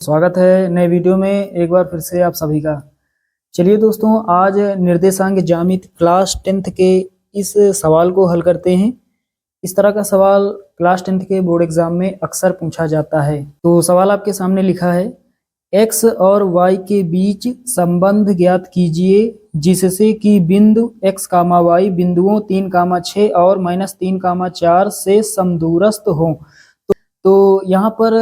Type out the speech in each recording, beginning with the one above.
स्वागत है नए वीडियो में एक बार फिर से आप सभी का। चलिए दोस्तों, आज निर्देशांक ज्यामिति क्लास 10th के इस सवाल को हल करते हैं। इस तरह का सवाल क्लास 10th के बोर्ड एग्जाम में अक्सर पूछा जाता है। तो सवाल आपके सामने लिखा है, x और y के बीच संबंध ज्ञात कीजिए जिससे कि बिंदु x, y बिंदुओं 3, 6 और -3, 4 से समदूरस्थ हों। तो यहाँ पर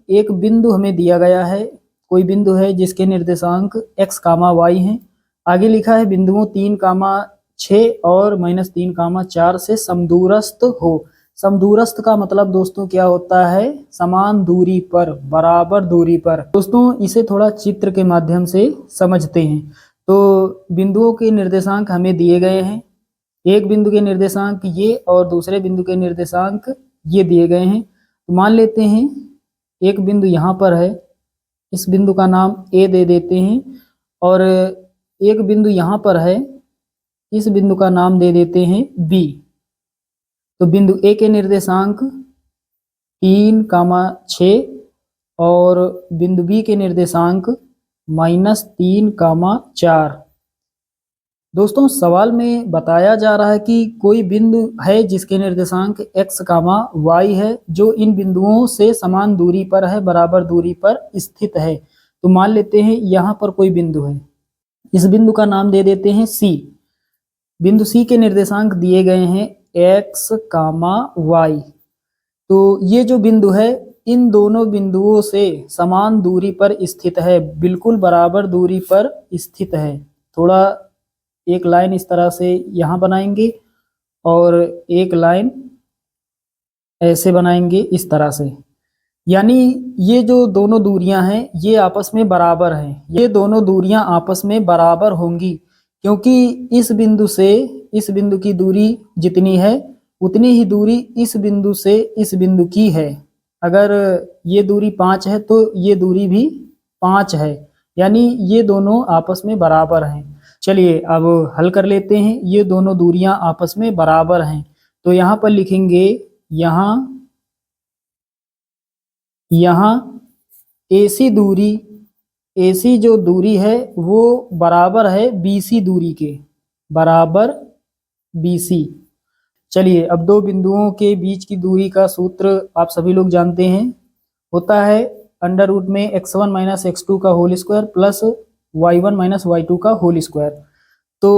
एक बिंदु हमें दिया गया है, कोई बिंदु है जिसके निर्देशांक x, y हैं। आगे लिखा है बिंदुओं 3, 6 और -3, 4 से समदूरस्थ हो। समदूरस्थ का मतलब दोस्तों क्या होता है? समान दूरी पर, बराबर दूरी पर। दोस्तों इसे थोड़ा चित्र के माध्यम से समझते हैं। तो बिंदुओं के निर्देशांक हमें दिए गए हैं। एक बिंदु के निर्देशांक ये और दूसरे बिंदु के निर्देशांक ये दिए गए हैं। तो मान लेते हैं एक बिंदु यहाँ पर है, इस बिंदु का नाम A दे देते हैं, और एक बिंदु यहाँ पर है, इस बिंदु का नाम दे देते हैं B। तो बिंदु A के निर्देशांक 3, 6 और बिंदु B के निर्देशांक -3, 4। दोस्तों सवाल में बताया जा रहा है कि कोई बिंदु है जिसके निर्देशांक x, y है, जो इन बिंदुओं से समान दूरी पर है, बराबर दूरी पर स्थित है। तो मान लेते हैं यहाँ पर कोई बिंदु है, इस बिंदु का नाम दे देते हैं C। बिंदु C के निर्देशांक दिए गए हैं x, y। तो ये जो बिंदु है इन दोनों बिंदुओं से समान दूरी पर स्थित है, बिल्कुल बराबर दूरी पर स्थित है। थोड़ा एक लाइन इस तरह से यहाँ बनाएंगे और एक लाइन ऐसे बनाएंगे इस तरह से, यानी ये जो दोनों दूरियां हैं ये आपस में बराबर हैं। ये दोनों दूरियां आपस में बराबर होंगी क्योंकि इस बिंदु से इस बिंदु की दूरी जितनी है उतनी ही दूरी इस बिंदु से इस बिंदु की है। अगर ये दूरी 5 है तो ये दूरी भी 5 है, यानी ये दोनों आपस में बराबर हैं। चलिए अब हल कर लेते हैं। ये दोनों दूरियां आपस में बराबर हैं, तो यहाँ पर लिखेंगे यहाँ AC दूरी, AC जो दूरी है वो बराबर है BC दूरी के, बराबर BC। चलिए अब दो बिंदुओं के बीच की दूरी का सूत्र आप सभी लोग जानते हैं, होता है √ में x1 - x2 का whole square plus y1 - y2 का होल स्क्वायर। तो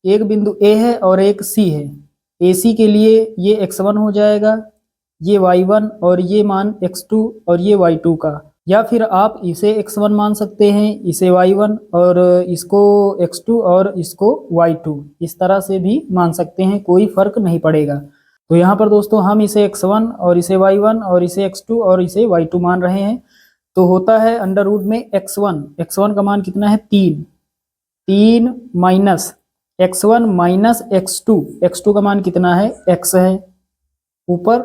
एक बिंदु A है और एक C है। AC के लिए ये x1 हो जाएगा, ये y1 और ये मान x2 और ये y2 का, या फिर आप इसे x1 मान सकते हैं, इसे y1 और इसको x2 और इसको y2, इस तरह से भी मान सकते हैं, कोई फर्क नहीं पड़ेगा। तो यहाँ पर दोस्तों हम इसे x1 और इसे y1 और इसे x2 और इसे y2 मान रहे हैं। तो होता है √ में x1 का मान कितना है? 3 माइनस x1 माइनस x2 का मान कितना है? x है, ऊपर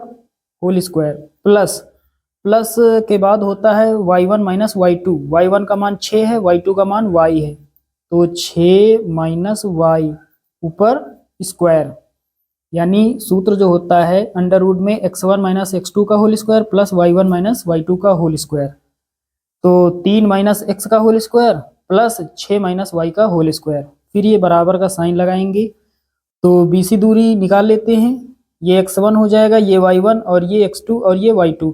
होल स्क्वायर प्लस के बाद होता है y1 माइनस y2। y1 का मान 6 है, y2 का मान y है, तो 6 माइनस y ऊपर स्क्वायर, यानी सूत्र जो होता है √ में x1 माइनस x2 का whole square plus y1 minus y2 का होल स्क्वायर। तो 3 माइनस x का whole square plus 6 minus y का होल स्क्वायर, फिर ये बराबर का साइन लगाएंगे। तो BC दूरी निकाल लेते हैं, ये x1 हो जाएगा, ये y1 और ये x2 और ये y2।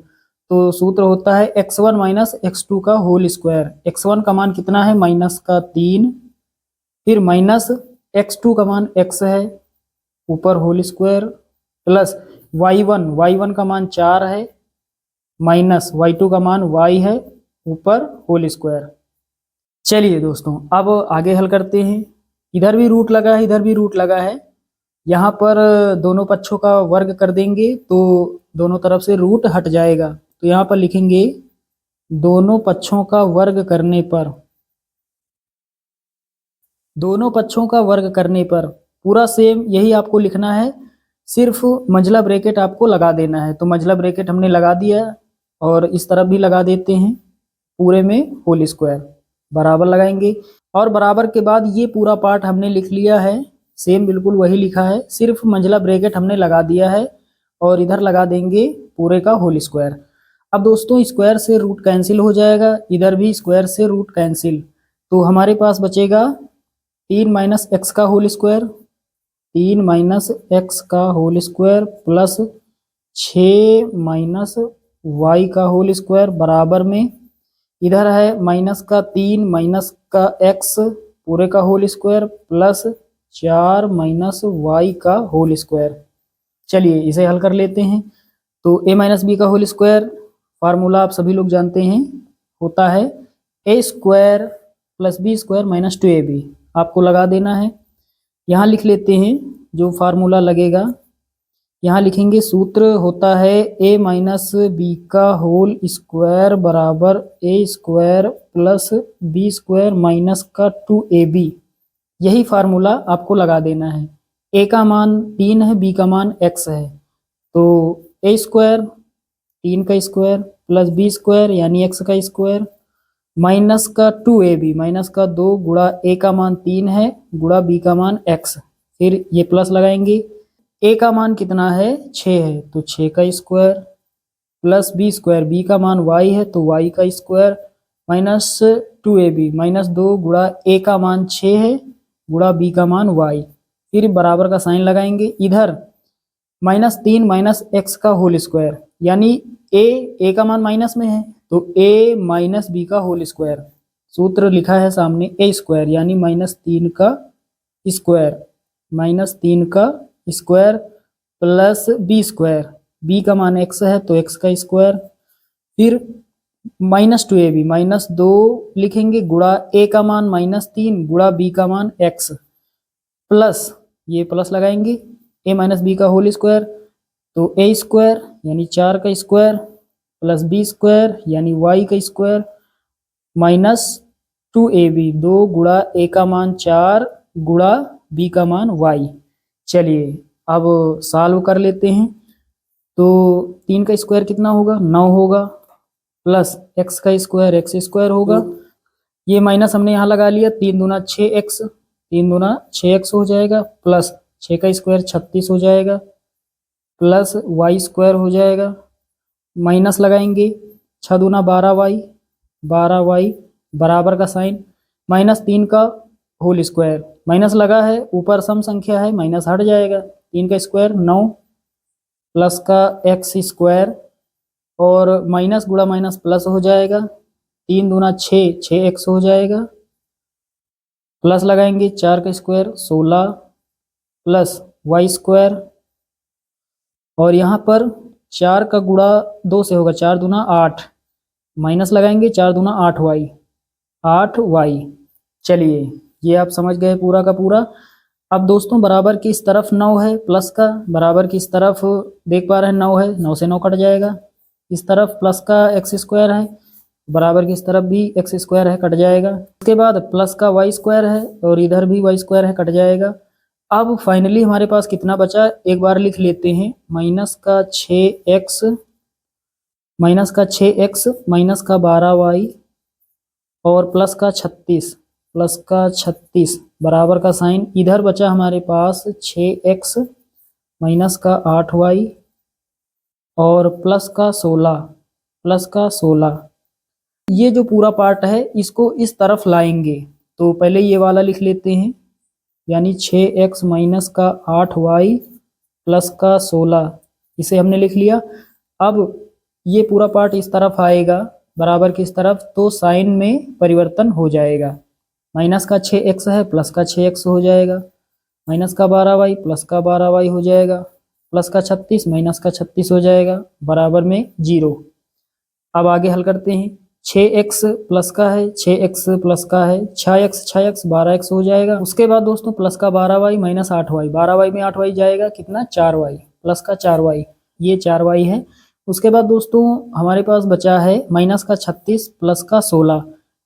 तो सूत्र होता है x1 माइनस x2 का होल स्क्वायर। x1 का मान कितना है? -3, फिर माइनस x2 का मान x है, ऊपर होल स्क्वायर प्लस y1 का मान 4 है, माइनस y2 का मान y है, ऊपर होल स्क्वायर। चलिए दोस्तों अब आगे हल करते हैं। इधर भी रूट लगा है, इधर भी रूट लगा है, यहाँ पर दोनों पक्षों का वर्ग कर देंगे तो दोनों तरफ से रूट हट जाएगा। तो यहाँ पर लिखेंगे दोनों पक्षों का वर्ग करने पर, दोनों पक्षों का वर्ग करने पर पूरा सेम यही आपको लिखना है, सिर्फ मंझला ब्रैकेट आपको लगा देना है। तो मंझला ब्रैकेट हमने लगा दिया और इस तरफ भी लगा देते हैं, पूरे में होल स्क्वायर, बराबर लगाएंगे। और बराबर के बाद ये पूरा पार्ट हमने लिख लिया है, सेम बिल्कुल वही लिखा है, सिर्फ मंझला ब्रैकेट हमने लगा दिया है और इधर लगा देंगे पूरे का होल स्क्वायर। अब दोस्तों स्क्वायर से रूट कैंसिल हो जाएगा, इधर भी स्क्वायर से रूट कैंसिल, तो हमारे पास बचेगा 3 माइनस एक्स का होल स्क्वायर, 3 माइनस एक्स का whole square plus 6 minus y का होल स्क्वायर बराबर में, इधर है माइनस का 3 माइनस का एक्स पूरे का whole square plus 4 minus y का होल स्क्वायर। चलिए इसे हल कर लेते हैं। तो a माइनस बी का होल स्क्वायर फार्मूला आप सभी लोग जानते हैं, होता है a square plus b square minus 2ab। आपको लगा देना है, यहाँ लिख लेते हैं जो फार्मूला लगेगा। यहाँ लिखेंगे सूत्र होता है a माइनस बी का होल स्क्वायर बराबर a square plus b square minus का 2ab। यही फार्मूला आपको लगा देना है। a का मान 3 है, b का मान x है, तो a स्क्वायर 3 का स्क्वायर प्लस बी स्क्वायर यानी x का स्क्वायर माइनस का 2ab, माइनस का 2 गुणा a का मान 3 है गुणा b का मान x, फिर ये प्लस लगाएंगे। a का मान कितना है 6 है, तो 6 का square plus b square, b का मान y है तो y का स्क्वायर माइनस 2ab, माइनस 2 गुणा a का मान 6 है गुणा b का मान y, फिर बराबर का साइन लगाएंगे। इधर माइनस 3 माइनस एक्स का होल स्क्वायर यानी a का मान माइनस में है तो a माइनस बी का होल स्क्वायर, सूत्र लिखा है सामने a स्क्वायर यानी माइनस 3 का स्क्वायर, माइनस 3 का square plus b square, b का मान x है तो x का स्क्वायर, फिर माइनस 2ab, माइनस 2 लिखेंगे गुणा a का मान माइनस 3 गुणा b का मान x प्लस ये प्लस लगाएंगे a माइनस बी का होल स्क्वायर, तो a स्क्वायर यानी 4 का स्क्वायर प्लस बी स्क्वायर यानी y का स्क्वायर माइनस 2ab, 2 गुणा a का मान 4 गुणा b का मान y। चलिए अब सॉल्व कर लेते हैं। तो 3 का स्क्वायर कितना होगा 9 होगा प्लस x का स्क्वायर x स्क्वायर होगा, ये माइनस हमने यहाँ लगा लिया, 3 दूना 6x, 3 दूना 6x हो जाएगा प्लस 6 का स्क्वायर 36 हो जाएगा प्लस y स्क्वायर हो जाएगा, माइनस लगाएंगे 6 दूना 12y, 12y बराबर का साइन, माइनस 3 का होल स्क्वायर, माइनस लगा है ऊपर सम संख्या है माइनस हट जाएगा, 3 का स्क्वायर 9 प्लस का एक्स स्क्वायर और माइनस गुणा माइनस प्लस हो जाएगा, 3 दूना 6, 6x हो जाएगा प्लस लगाएंगे 4 का स्क्वायर 16 प्लस y स्क्वायर और यहाँ पर 4 का गुणा 2 से होगा, 4 दूना 8 माइनस लगाएंगे 4 दूना 8y, 8y। चलिए ये आप समझ गए पूरा का पूरा। अब दोस्तों बराबर की इस तरफ 9 है प्लस का, बराबर की इस तरफ देख पा रहे हैं 9 है, 9 से 9 कट जाएगा, इस तरफ प्लस का एक्स स्क्वायर है, बराबर की इस तरफ भी एक्स स्क्वायर है, कट जाएगा। उसके बाद प्लस का वाई स्क्वायर है और इधर भी वाई स्क्वायर है, कट जाएगा। अब फाइनली हमारे पास कितना बचा एक बार लिख लेते हैं, माइनस का 6x, माइनस का 6x माइनस का 12y और प्लस का 36, प्लस का 36 बराबर का साइन, इधर बचा हमारे पास 6x माइनस का 8y और प्लस का 16, प्लस का 16। ये जो पूरा पार्ट है इसको इस तरफ लाएंगे, तो पहले ये वाला लिख लेते हैं, यानी 6x माइनस का 8y प्लस का 16, इसे हमने लिख लिया। अब ये पूरा पार्ट इस तरफ आएगा बराबर की इस तरफ, तो साइन में परिवर्तन हो जाएगा, माइनस का 6x है प्लस का 6x हो जाएगा, माइनस का 12y प्लस का 12y हो जाएगा, प्लस का 36 माइनस का 36 हो जाएगा, बराबर में 0। अब आगे हल करते हैं, 6x प्लस का है, 6x प्लस का है, 6x 12x हो जाएगा। उसके बाद दोस्तों प्लस का 12y माइनस 8y, 12y में 8y जाएगा कितना 4y, प्लस का 4y, ये 4y है। उसके बाद दोस्तों हमारे पास बचा है माइनस का 36 प्लस का 16,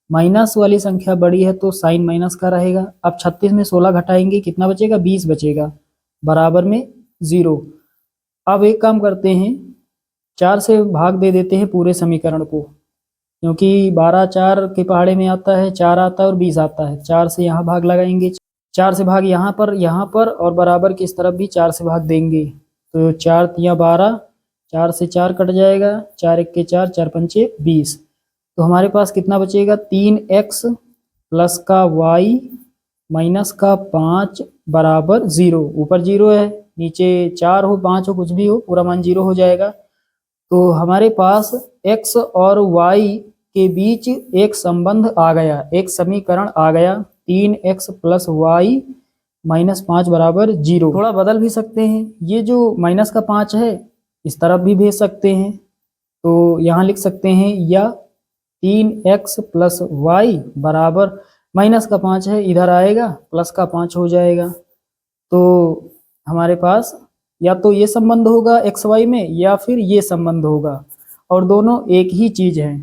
माइनस वाली संख्या बड़ी है तो साइन माइनस का रहेगा। अब 36 में 16 घटाएंगे कितना बचेगा 20 बचेगा, बराबर में 0। अब एक काम करते हैं, 4 से भाग दे देते हैं पूरे समीकरण को, क्योंकि 12 4 के पहाड़े में आता है, 4 आता है और 20 आता है। 4 से यहाँ भाग लगाएंगे, 4 से भाग यहाँ पर और बराबर की इस तरफ भी 4 से भाग देंगे, तो 4 तिया 12, 4 से 4 कट जाएगा, 4 एक के 4, 4 पंचे 20। तो हमारे पास कितना बचेगा, 3x प्लस का y माइनस का 5 बराबर 0। ऊपर 0 है, नीचे 4 हो 5 हो कुछ भी हो, पूरा मान 0 हो जाएगा। तो हमारे पास x और y के बीच एक संबंध आ गया, एक समीकरण आ गया, 3x प्लस वाई माइनस 5 बराबर 0। थोड़ा बदल भी सकते हैं, ये जो माइनस का 5 है इस तरफ भी भेज सकते हैं। तो यहाँ लिख सकते हैं या 3x प्लस वाई बराबर माइनस का 5 है, इधर आएगा प्लस का 5 हो जाएगा। तो हमारे पास या तो ये संबंध होगा एक्स वाई में या फिर ये संबंध होगा, और दोनों एक ही चीज है।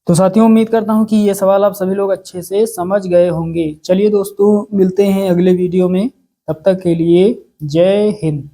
तो साथियों उम्मीद करता हूँ कि ये सवाल आप सभी लोग अच्छे से समझ गए होंगे। चलिए दोस्तों मिलते हैं अगले वीडियो में, तब तक के लिए जय हिंद।